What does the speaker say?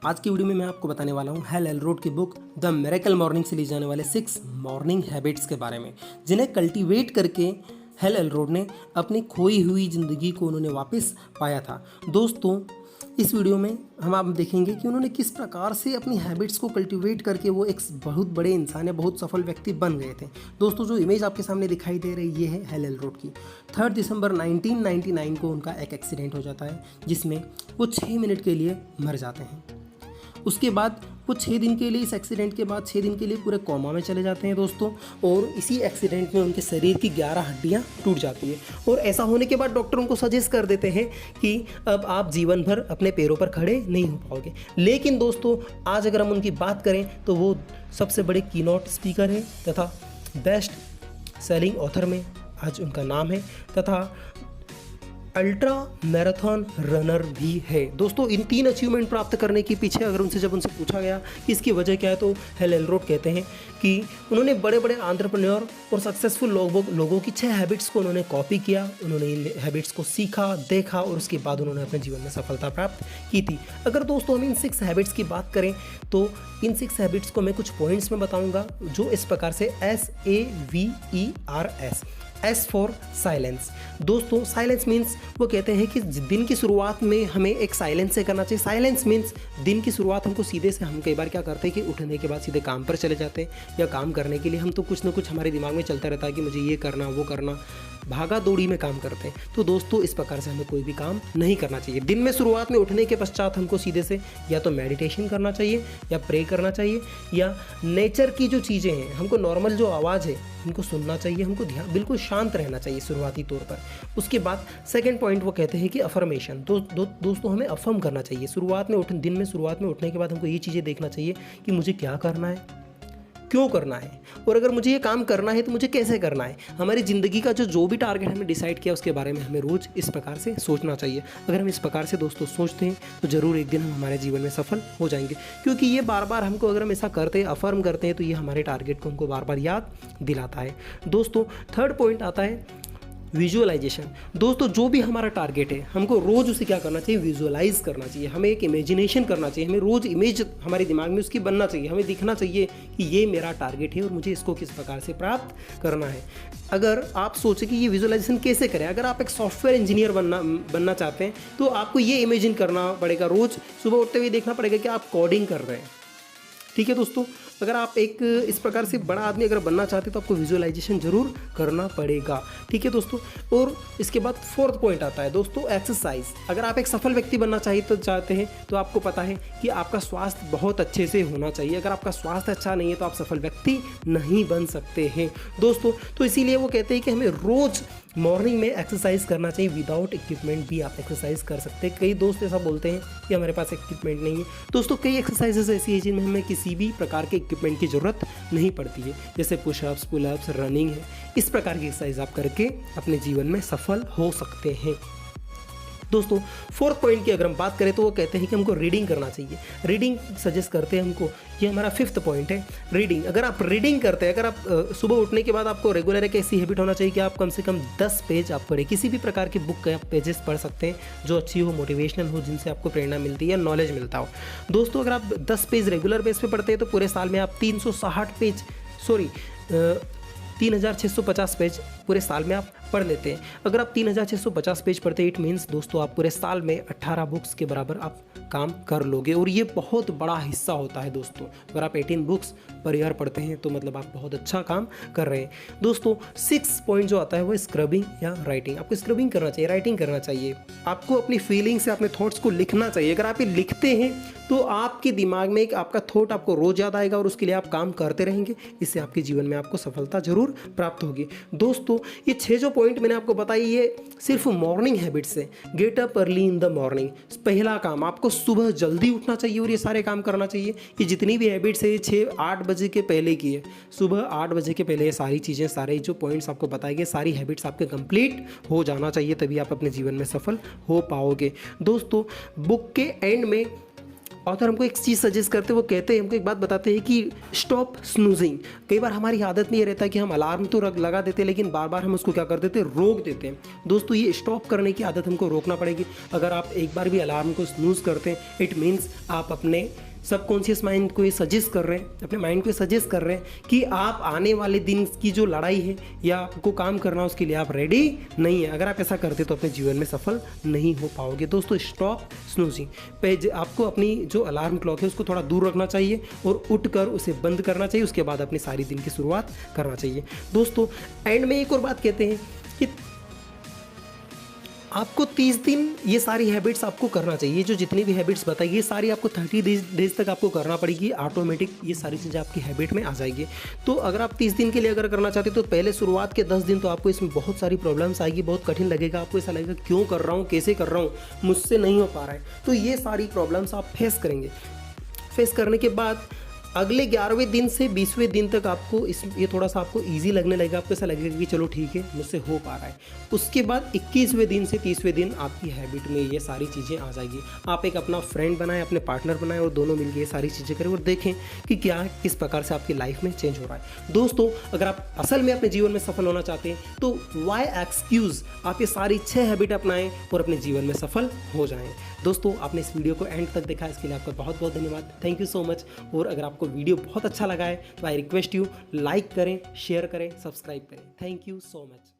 आज की वीडियो में मैं आपको बताने वाला हूँ हेल एलरोड की बुक द मिरेकल मॉर्निंग से ली जाने वाले 6 मॉर्निंग हैबिट्स के बारे में, जिन्हें कल्टीवेट करके हेल एलरोड ने अपनी खोई हुई ज़िंदगी को उन्होंने वापस पाया था। दोस्तों, इस वीडियो में हम आप देखेंगे कि उन्होंने किस प्रकार से अपनी हैबिट्स को कल्टीवेट करके वो एक बहुत बड़े इंसान या बहुत सफल व्यक्ति बन गए थे। दोस्तों, जो इमेज आपके सामने दिखाई दे रही ये है हेल एलरोड की। 3 दिसंबर 1999 को उनका एक एक्सीडेंट हो जाता है, जिसमें वो 6 मिनट के लिए मर जाते हैं। उसके बाद वो 6 दिन के लिए, इस एक्सीडेंट के बाद 6 दिन के लिए पूरे कोमा में चले जाते हैं दोस्तों। और इसी एक्सीडेंट में उनके शरीर की 11 हड्डियां टूट जाती है। और ऐसा होने के बाद डॉक्टर उनको सजेस्ट कर देते हैं कि अब आप जीवन भर अपने पैरों पर खड़े नहीं हो पाओगे। लेकिन दोस्तों, आज अगर हम उनकी बात करें तो वो सबसे बड़े कीनोट स्पीकर हैं तथा बेस्ट सेलिंग ऑथर में आज उनका नाम है, तथा अल्ट्रा मैराथन रनर भी है। दोस्तों, इन 3 अचीवमेंट प्राप्त करने के पीछे अगर जब उनसे पूछा गया कि इसकी वजह क्या है, तो हेल एलरोड कहते हैं कि उन्होंने बड़े बड़े एंटरप्रेन्योर और सक्सेसफुल लोगों की 6 हैबिट्स को उन्होंने कॉपी किया। उन्होंने इन हैबिट्स को सीखा, देखा और उसके बाद उन्होंने अपने जीवन में सफलता प्राप्त की थी। अगर दोस्तों हम इन 6 हैबिट्स की बात करें तो इन 6 हैबिट्स को मैं कुछ पॉइंट्स में बताऊंगा, जो इस प्रकार से SAVERS। S for silence. दोस्तों, साइलेंस मीन्स वो कहते हैं कि दिन की शुरुआत में हमें एक साइलेंस से करना चाहिए। साइलेंस मीन्स दिन की शुरुआत हमको सीधे से, हम कई बार क्या करते हैं कि उठने के बाद सीधे काम पर चले जाते हैं, या काम करने के लिए हम तो कुछ ना कुछ हमारे दिमाग में चलता रहता है कि मुझे ये करना वो करना, भागा दौड़ी में काम करते हैं। तो दोस्तों, इस प्रकार से हमें कोई भी काम नहीं करना चाहिए। दिन में शुरुआत में उठने के पश्चात हमको सीधे से या तो मेडिटेशन करना चाहिए, या प्रे करना चाहिए, या नेचर की जो चीज़ें हैं, हमको नॉर्मल जो आवाज़ है उनको सुनना चाहिए। हमको ध्यान बिल्कुल शांत रहना चाहिए शुरुआती तौर पर। उसके बाद सेकंड पॉइंट वो कहते हैं कि अफर्मेशन। दोस्तों, हमें अफर्म करना चाहिए। दिन में शुरुआत में उठने के बाद हमको ये चीज़ें देखना चाहिए कि मुझे क्या करना है, क्यों करना है, और अगर मुझे ये काम करना है तो मुझे कैसे करना है। हमारी ज़िंदगी का जो भी टारगेट हमने डिसाइड किया उसके बारे में हमें रोज़ इस प्रकार से सोचना चाहिए। अगर हम इस प्रकार से दोस्तों सोचते हैं तो ज़रूर एक दिन हम हमारे जीवन में सफल हो जाएंगे, क्योंकि ये बार बार हमको, अगर हम ऐसा करते हैं, अफर्म करते हैं, तो ये हमारे टारगेट को हमको बार बार याद दिलाता है। दोस्तों, थर्ड पॉइंट आता है विजुअलाइजेशन। दोस्तों, जो भी हमारा टारगेट है हमको रोज़ उसे क्या करना चाहिए, विजुअलाइज करना चाहिए। हमें एक इमेजिनेशन करना चाहिए। हमें रोज़ इमेज हमारे दिमाग में उसकी बनना चाहिए। हमें दिखना चाहिए कि ये मेरा टारगेट है और मुझे इसको किस प्रकार से प्राप्त करना है। अगर आप सोचें कि ये विजुअलाइजेशन कैसे करें, अगर आप एक सॉफ्टवेयर इंजीनियर बनना चाहते हैं तो आपको ये इमेजिन करना पड़ेगा। रोज़ सुबह उठते हुए देखना पड़ेगा कि आप कोडिंग कर रहे हैं। ठीक है दोस्तों, अगर आप एक इस प्रकार से बड़ा आदमी अगर बनना चाहते हैं तो आपको विजुअलाइजेशन जरूर करना पड़ेगा। ठीक है दोस्तों, और इसके बाद फोर्थ पॉइंट आता है दोस्तों एक्सरसाइज। अगर आप एक सफल व्यक्ति बनना चाहते हैं तो आपको पता है कि आपका स्वास्थ्य बहुत अच्छे से होना चाहिए। अगर आपका स्वास्थ्य अच्छा नहीं है तो आप सफल व्यक्ति नहीं बन सकते हैं दोस्तों। तो इसीलिए वो कहते हैं कि हमें रोज़ मॉर्निंग में एक्सरसाइज करना चाहिए। विदाउट इक्विपमेंट भी आप एक्सरसाइज कर सकते हैं। कई दोस्त ऐसा बोलते हैं कि हमारे पास इक्विपमेंट नहीं है। दोस्तों, कई एक्सरसाइजेस ऐसी है जिनमें हमें किसी भी प्रकार के इक्विपमेंट की ज़रूरत नहीं पड़ती है, जैसे पुशअप्स, पुलअप्स, रनिंग है। इस प्रकार की एक्सरसाइज आप करके अपने जीवन में सफल हो सकते हैं। दोस्तों, फोर्थ पॉइंट की अगर हम बात करें तो वो कहते हैं कि हमको रीडिंग करना चाहिए। रीडिंग सजेस्ट करते हैं हमको। ये हमारा फिफ्थ पॉइंट है, रीडिंग। अगर आप रीडिंग करते हैं, अगर आप सुबह उठने के बाद आपको रेगुलर एक ऐसी हैबिट होना चाहिए कि आप कम से कम 10 पेज आप पढ़ें। किसी भी प्रकार की बुक के आप पेजेस पढ़ सकते हैं जो अच्छी हो, मोटिवेशनल हो, जिनसे आपको प्रेरणा मिलती है या नॉलेज मिलता हो। दोस्तों, अगर आप 10 पेज रेगुलर बेस पे पढ़ते हैं तो पूरे साल में आप 3650 पेज पूरे साल में आप पढ़ लेते हैं। अगर आप 3650 पेज पढ़ते हैं, इट मीन्स दोस्तों आप पूरे साल में 18 बुक्स के बराबर आप काम कर लोगे, और ये बहुत बड़ा हिस्सा होता है दोस्तों। अगर आप 18 बुक्स पर ईयर पढ़ते हैं तो मतलब आप बहुत अच्छा काम कर रहे हैं। दोस्तों, 6 पॉइंट जो आता है वो स्क्रबिंग या राइटिंग। आपको स्क्रबिंग करना चाहिए, राइटिंग करना चाहिए। आपको अपनी फीलिंग से अपने थॉट्स को लिखना चाहिए। अगर आप ये लिखते हैं तो आपके दिमाग में एक आपका थॉट आपको रोज याद आएगा और उसके लिए आप काम करते रहेंगे। इससे आपके जीवन में आपको सफलता जरूर प्राप्त होगी। दोस्तों, ये 6 जो पॉइंट मैंने आपको बताई, ये सिर्फ मॉर्निंग हैबिट्स है। Get up early in the morning. पहला काम, आपको सुबह जल्दी उठना चाहिए और ये सारे काम करना चाहिए। ये जितनी भी हैबिट्स है 6-8 बजे के पहले की है। सुबह 8 बजे के पहले ये सारी चीज़ें, सारे जो पॉइंट्स आपको बताए गए, सारी हैबिट्स आपके कंप्लीट हो जाना चाहिए, तभी आप अपने जीवन में सफल हो पाओगे। दोस्तों, बुक के एंड में ऑथर हमको एक चीज़ सजेस्ट करते हैं, वो कहते हैं, हमको एक बात बताते हैं कि स्टॉप स्नूजिंग। कई बार हमारी आदत में ये रहता है कि हम अलार्म तो लगा देते हैं, लेकिन बार बार हम उसको क्या कर देते हैं, रोक देते हैं। दोस्तों ये स्टॉप करने की आदत हमको रोकना पड़ेगी। अगर आप एक बार भी अलार्म को स्नूज करते हैं, इट मीन्स आप अपने सबकॉन्शियस माइंड को ये सजेस्ट कर रहे हैं, अपने माइंड को सजेस्ट कर रहे हैं कि आप आने वाले दिन की जो लड़ाई है या आपको काम करना है उसके लिए आप रेडी नहीं है। अगर आप ऐसा करते तो अपने जीवन में सफल नहीं हो पाओगे। दोस्तों स्टॉप स्नूजिंग। आपको अपनी जो अलार्म क्लॉक है उसको थोड़ा दूर रखना चाहिए और उठकर उसे बंद करना चाहिए। उसके बाद अपनी सारी दिन की शुरुआत करना चाहिए। दोस्तों एंड में एक और बात कहते हैं कि आपको 30 दिन ये सारी हैबिट्स आपको करना चाहिए। जो जितनी भी हैबिट्स बताई ये सारी आपको 30 डेज तक आपको करना पड़ेगी। ऑटोमेटिक ये सारी चीज़ें आपकी हैबिट में आ जाएगी। तो अगर आप 30 दिन के लिए अगर करना चाहते हो तो पहले शुरुआत के 10 दिन तो आपको इसमें बहुत सारी प्रॉब्लम्स आएगी, बहुत कठिन लगेगा। आपको ऐसा लगेगा क्यों कर रहा हूँ, कैसे कर रहा हूँ, मुझसे नहीं हो पा रहा है। तो ये सारी प्रॉब्लम्स आप फेस करेंगे। फेस करने के बाद अगले 11वें दिन से 20वें दिन तक आपको ये थोड़ा सा आपको इजी लगने लगेगा। आपको ऐसा लगेगा कि चलो ठीक है मुझसे हो पा रहा है। उसके बाद 21वें दिन से 30वें दिन आपकी हैबिट में ये सारी चीज़ें आ जाएगी। आप एक अपना फ्रेंड बनाएं, अपने पार्टनर बनाएं और दोनों मिलकर ये सारी चीज़ें करें और देखें कि क्या किस प्रकार से आपकी लाइफ में चेंज हो रहा है। दोस्तों अगर आप असल में अपने जीवन में सफल होना चाहते हैं तो वाई एक्सक्यूज़ आप ये सारी 6 हैबिट अपनाएं और अपने जीवन में सफल हो जाएं। दोस्तों आपने इस वीडियो को एंड तक देखा, इसके लिए आपका बहुत बहुत धन्यवाद। Thank you so much. और अगर आपको वीडियो बहुत अच्छा लगा है तो आई रिक्वेस्ट यू लाइक करें, शेयर करें, सब्सक्राइब करें। Thank you so much.